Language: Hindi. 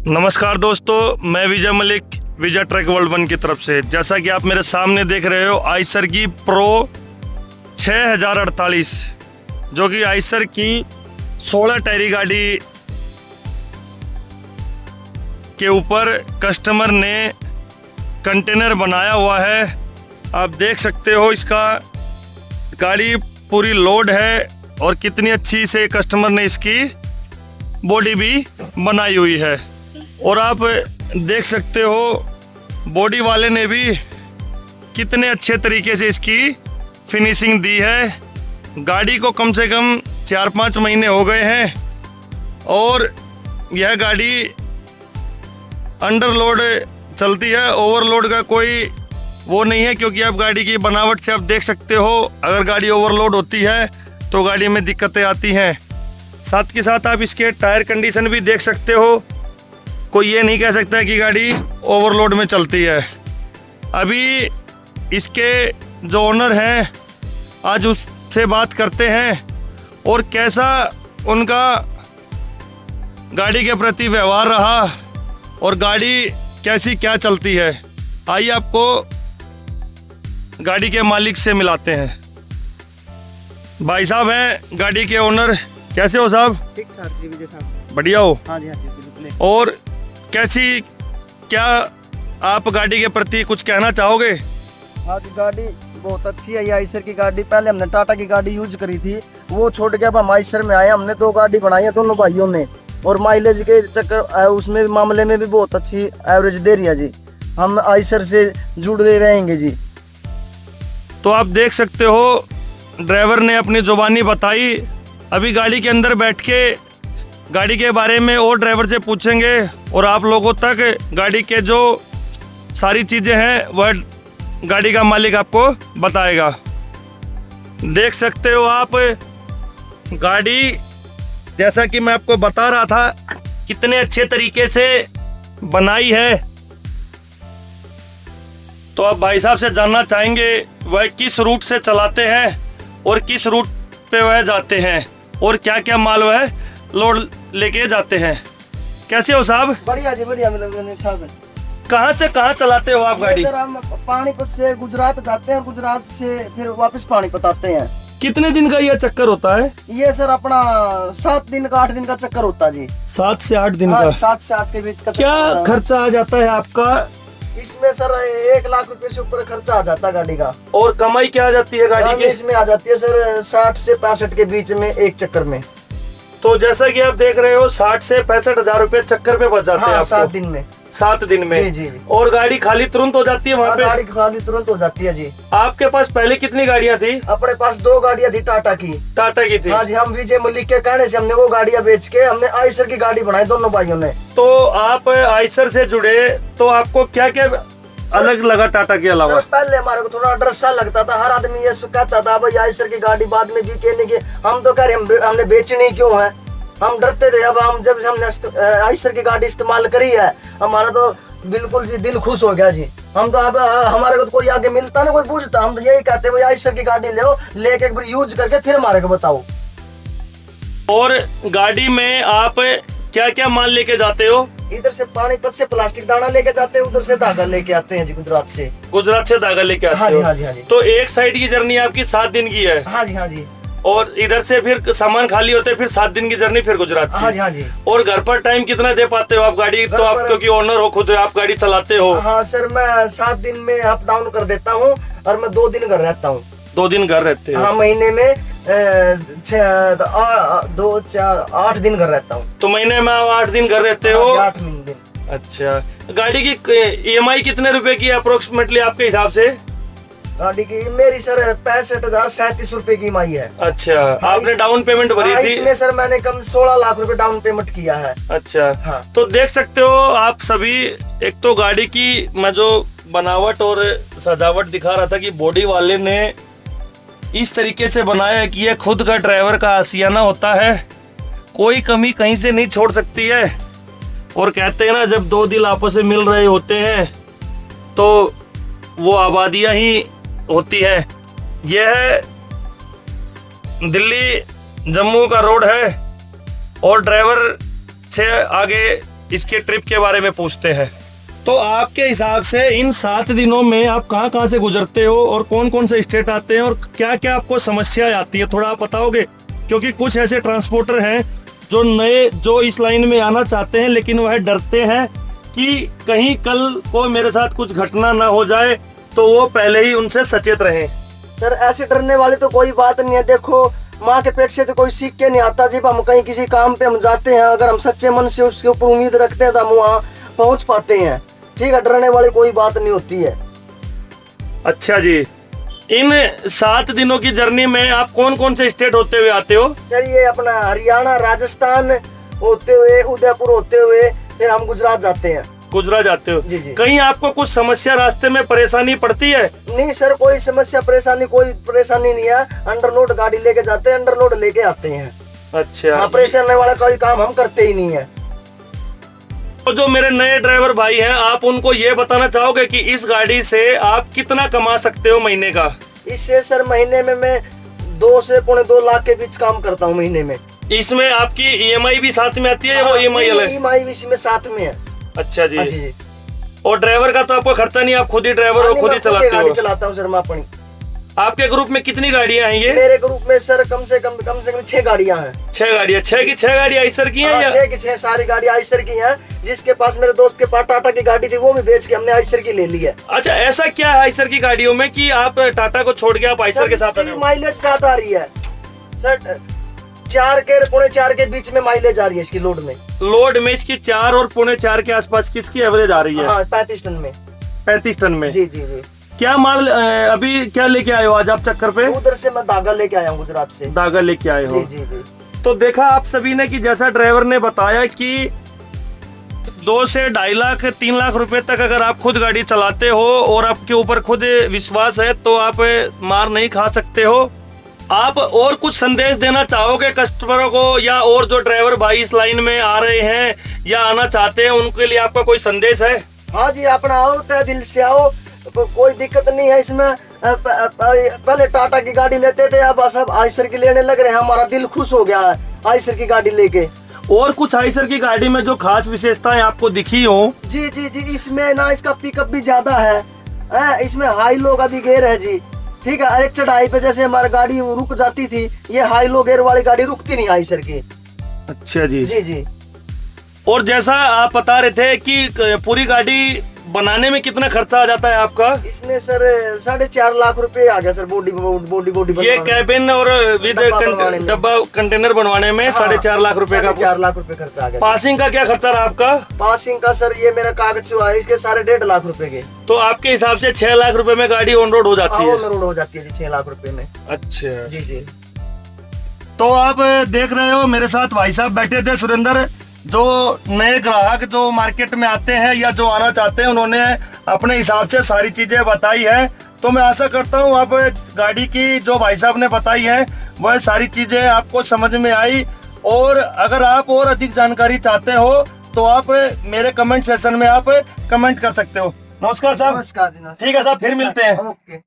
नमस्कार दोस्तों, मैं विजय मलिक विजय ट्रक वर्ल्ड वन की तरफ से। जैसा कि आप मेरे सामने देख रहे हो, आइसर की प्रो 6048 जो कि आइसर की 16 टायरी गाड़ी के ऊपर कस्टमर ने कंटेनर बनाया हुआ है। आप देख सकते हो इसका गाड़ी पूरी लोड है और कितनी अच्छी से कस्टमर ने इसकी बॉडी भी बनाई हुई है। और आप देख सकते हो बॉडी वाले ने भी कितने अच्छे तरीके से इसकी फिनिशिंग दी है। गाड़ी को कम से कम 4-5 महीने हो गए हैं और यह गाड़ी अंडरलोड चलती है, ओवरलोड का कोई वो नहीं है, क्योंकि आप गाड़ी की बनावट से आप देख सकते हो अगर गाड़ी ओवरलोड होती है तो गाड़ी में दिक्कतें आती हैं। साथ के साथ आप इसके टायर कंडीशन भी देख सकते हो। कोई ये नहीं कह सकता है कि गाड़ी ओवरलोड में चलती है। अभी इसके जो ओनर हैं आज उससे बात करते हैं और कैसा उनका गाड़ी के प्रति व्यवहार रहा और गाड़ी कैसी क्या चलती है। आइए आपको गाड़ी के मालिक से मिलाते हैं। भाई साहब हैं गाड़ी के ओनर। कैसे हो साहब? ठीक ठाक जी विजय साहब। बढ़िया हो? हाँ जी बिल्कुल। और कैसी क्या आप गाड़ी के प्रति कुछ कहना चाहोगे? हाँ जी, गाड़ी बहुत अच्छी है। ये आइसर की गाड़ी, पहले हमने टाटा की गाड़ी यूज करी थी, वो छोड़ के अब हम आइसर में आए। हमने 2 गाड़ी बनाई है दोनों भाइयों ने, और माइलेज के चक्कर उसमें मामले में भी बहुत अच्छी एवरेज दे रही है जी। हम आइसर से जुड़े रहेंगे जी। तो आप देख सकते हो ड्राइवर ने अपनी जुबानी बताई। अभी गाड़ी के अंदर बैठ के गाड़ी के बारे में और ड्राइवर से पूछेंगे और आप लोगों तक गाड़ी के जो सारी चीज़ें हैं वह गाड़ी का मालिक आपको बताएगा। देख सकते हो आप गाड़ी, जैसा कि मैं आपको बता रहा था, कितने अच्छे तरीके से बनाई है। तो आप भाई साहब से जानना चाहेंगे वह किस रूट से चलाते हैं और किस रूट पे वह जाते हैं और क्या क्या माल वह लोड लेके जाते हैं। कैसे हो साहब? बढ़िया जी बढ़िया साहब। कहाँ से कहाँ चलाते हो आप गाड़ी? हम पानीपत से गुजरात जाते हैं और गुजरात से फिर वापस पानीपत आते हैं। कितने दिन का यह चक्कर होता है? ये सर अपना 7 दिन का 8 दिन का चक्कर होता है जी। 7 से 8 दिन हाँ, का? 7 से 8 के बीच का। क्या खर्चा आ जाता है आपका इसमें? सर 1 लाख रुपए से ऊपर खर्चा आ जाता है गाड़ी का। और कमाई क्या आ जाती है गाड़ी की? इसमें आ जाती है सर 60 से 65 के बीच में एक चक्कर में। तो जैसा कि आप देख रहे हो 60 से 65 हजार रुपए चक्कर पे बच जाते हैं आपको 7 दिन में। 7 दिन में जी। और गाड़ी खाली तुरंत हो जाती है वहाँ पे? गाड़ी खाली तुरंत हो जाती है जी। आपके पास पहले कितनी गाड़ियाँ थी? अपने पास 2 गाड़ियाँ थी टाटा की। टाटा की थी? हाँ जी। हम विजय मलिक के कहने से हमने वो गाड़ियाँ बेच के हमने आइसर की गाड़ी बनाई दोनों भाइयों ने। तो आप आइसर से जुड़े तो आपको क्या क्या अलग लगा टाटा के अलावा? सर पहले हमारे को थोड़ा डर सा लगता था। हर आदमी ये कहता था भाई आइसर की गाड़ी बाद में बिके नहीं, हम तो कह रहे हमने बेचनी क्यों है, हम डरते थे। अब जब हमने आइसर की गाड़ी इस्तेमाल करी है हमारा तो बिल्कुल जी दिल खुश हो गया जी। हम तो अब हमारे को तो कोई आगे मिलता ना कोई पूछता, हम तो यही कहते भाई आइसर की गाड़ी ले लेके एक बार यूज करके फिर हमारे को बताओ। और गाड़ी में आप क्या क्या माल लेके जाते हो? इधर से पानीपत से प्लास्टिक दाना लेके जाते हैं, उधर से धागा लेके आते हैं जी गुजरात से। गुजरात से धागा लेके आते हो? हाँ जी। तो एक साइड की जर्नी आपकी 7 दिन की है? हाँ जी। और इधर से फिर सामान खाली होते हैं, फिर 7 दिन की जर्नी फिर गुजरात की? हाँ जी। और घर पर टाइम कितना दे पाते हो आप गाड़ी? तो आप क्योंकि ओनर हो, खुद आप गाड़ी चलाते हो। हाँ सर, मैं 7 दिन में अप डाउन कर देता हूँ और मैं 2 दिन घर रहता हूँ। 2 दिन घर रहते हो? हाँ, महीने में 2, 4, 8 दिन घर रहता हूँ। तो महीने में आप 8 दिन घर रहते हो? 8 दिन। अच्छा, गाड़ी की EMI कितने रुपए की अप्रोक्सीमेटली आपके हिसाब से? गाड़ी की मेरी सर 65,037 रुपए की EMI है। अच्छा, आपने डाउन पेमेंट भरी थी? इसमें सर मैंने कम 16 लाख रुपए डाउन पेमेंट किया है। अच्छा। हाँ। तो देख सकते हो आप सभी, एक तो गाड़ी की मैं जो बनावट और सजावट दिखा रहा था कि बॉडी वाले ने इस तरीके से बनाया है कि यह खुद का ड्राइवर का आशियाना होता है, कोई कमी कहीं से नहीं छोड़ सकती है। और कहते हैं ना, जब 2 दिल आपस में मिल रहे होते हैं तो वो आबादियां ही होती है। यह दिल्ली जम्मू का रोड है और ड्राइवर से आगे इसके ट्रिप के बारे में पूछते हैं। तो आपके हिसाब से इन 7 दिनों में आप कहाँ कहाँ से गुजरते हो और कौन कौन से स्टेट आते हैं और क्या क्या आपको समस्या आती है, थोड़ा आप बताओगे? क्योंकि कुछ ऐसे ट्रांसपोर्टर हैं जो नए जो इस लाइन में आना चाहते हैं लेकिन वह डरते हैं कि कहीं कल को मेरे साथ कुछ घटना ना हो जाए, तो वो पहले ही उनसे सचेत रहें। सर ऐसे डरने वाली तो कोई बात नहीं है। देखो माँ के पेट से तो कोई सीख के नहीं आता। जब हम कहीं किसी काम पे हम जाते हैं, अगर हम सच्चे मन से उसके ऊपर उम्मीद रखते हैं तो हम वहाँ पहुँच पाते हैं। ठीक है, डरने वाली कोई बात नहीं होती है। अच्छा जी, इन 7 दिनों की जर्नी में आप कौन कौन से स्टेट होते हुए आते हो? सर ये अपना हरियाणा, राजस्थान होते हुए, उदयपुर होते हुए फिर हम गुजरात जाते हैं। गुजरात जाते हो? जी जी। कहीं आपको कुछ समस्या रास्ते में परेशानी पड़ती है? नहीं सर, कोई समस्या परेशानी कोई परेशानी नहीं है। अंडरलोड गाड़ी लेके जाते हैं, अंडरलोड लेके आते हैं। अच्छा, हाँ, परेशान वाला कोई काम हम करते ही नहीं है। तो जो मेरे नए ड्राइवर भाई हैं, आप उनको ये बताना चाहोगे कि इस गाड़ी से आप कितना कमा सकते हो महीने का? इससे सर महीने में मैं 2 से पौने 2 लाख के बीच काम करता हूँ महीने में। इसमें आपकी ईएमआई भी साथ में आती है या वो ईएमआई अलग? ईएमआई भी इसमें साथ में है। अच्छा जी। जी। और ड्राइवर का तो आपको खर्चा नहीं, आप खुद ही ड्राइवर हो, खुद ही चलाते गाड़ी हो? चलाता हूँ सर मैं अपनी। आपके ग्रुप में कितनी गाड़ियां हैं ये? मेरे ग्रुप में सर कम से कम 6 गाड़ियां हैं। 6 गाड़ियां? 6 की 6 गाड़ियां आइसर की हैं या? 6 की 6 सारी गाड़ी आइसर की हैं। जिसके पास मेरे दोस्त के पास टाटा की गाड़ी थी वो भी बेच के हमने आइसर की ले ली है। अच्छा, ऐसा क्या है आइसर की गाड़ियों में कि आप टाटा को छोड़ के आप आइसर के साथ आ रहे हो? माइलेज ज्यादा आ रही है सर। 4 के पौने 4 के बीच में माइलेज आ रही है इसकी लोड में। लोड में इसकी 4 और पौने 4 के आसपास किसकी एवरेज आ रही है? हाँ, 35 टन में। 35 टन में? जी जी जी। क्या माल अभी क्या लेके आए हो आज आप चक्कर पे? उधर से मैं दागा लेके आया हूँ, गुजरात से। दागा लेके आए हो? जी जी जी। तो देखा आप सभी ने कि जैसा ड्राइवर ने बताया कि 2 से 2.5 लाख 3 लाख रुपए तक अगर आप खुद गाड़ी चलाते हो और आपके ऊपर खुद विश्वास है तो आप मार नहीं खा सकते हो। आप और कुछ संदेश देना चाहोगे कस्टमरों को, या और जो ड्राइवर भाई इस लाइन में आ रहे हैं या आना चाहते हैं उनके लिए आपका कोई संदेश है? हाँ जी, अपना आओ, तय दिल से आओ, कोई दिक्कत नहीं है इसमें। पहले टाटा की गाड़ी लेते थे, अब सब आइसर की लेने लग रहे हैं। हमारा दिल खुश हो गया है आइसर की गाड़ी लेके। और कुछ आइसर की गाड़ी में जो खास विशेषताएं आपको दिखी हो? जी जी जी, इसमें ना इसका पिकअप भी ज्यादा है। इसमें हाई लो का भी गेयर है जी। ठीक है, एक चढ़ाई पे जैसे हमारी गाड़ी रुक जाती थी, ये हाई लो गेयर वाली गाड़ी रुकती नहीं आइसर की। अच्छा जी। जी जी। और जैसा आप बता रहे थे कि पूरी गाड़ी बनाने में कितना खर्चा आ जाता है आपका? इसमें सर 4.5 लाख रुपए आ गया सर। बॉडी ये कैबिन और विद डब्बा कंटेनर बनवाने में 4.5 लाख रुपए का। 4 लाख रुपए खर्चा आ गया। पासिंग का क्या खर्चा रहा आपका? पासिंग का सर ये मेरा कागज हुआ है, इसके 1.5 लाख रुपए के। तो आपके हिसाब से 6 लाख रुपए में गाड़ी ऑन रोड हो जाती है? ऑन रोड हो जाती है जी 6 लाख रुपए में। अच्छा जी जी। तो आप देख रहे हो मेरे साथ भाई साहब बैठे थे सुरेंद्र, जो नए ग्राहक जो मार्केट में आते हैं या जो आना चाहते हैं उन्होंने अपने हिसाब से सारी चीजें बताई है। तो मैं आशा करता हूँ आप गाड़ी की जो भाई साहब ने बताई है वह सारी चीजें आपको समझ में आई। और अगर आप और अधिक जानकारी चाहते हो तो आप मेरे कमेंट सेक्शन में आप कमेंट कर सकते हो। नमस्कार साहब। नमस्कार। ठीक है साहब, फिर मिलते हैं। ओके।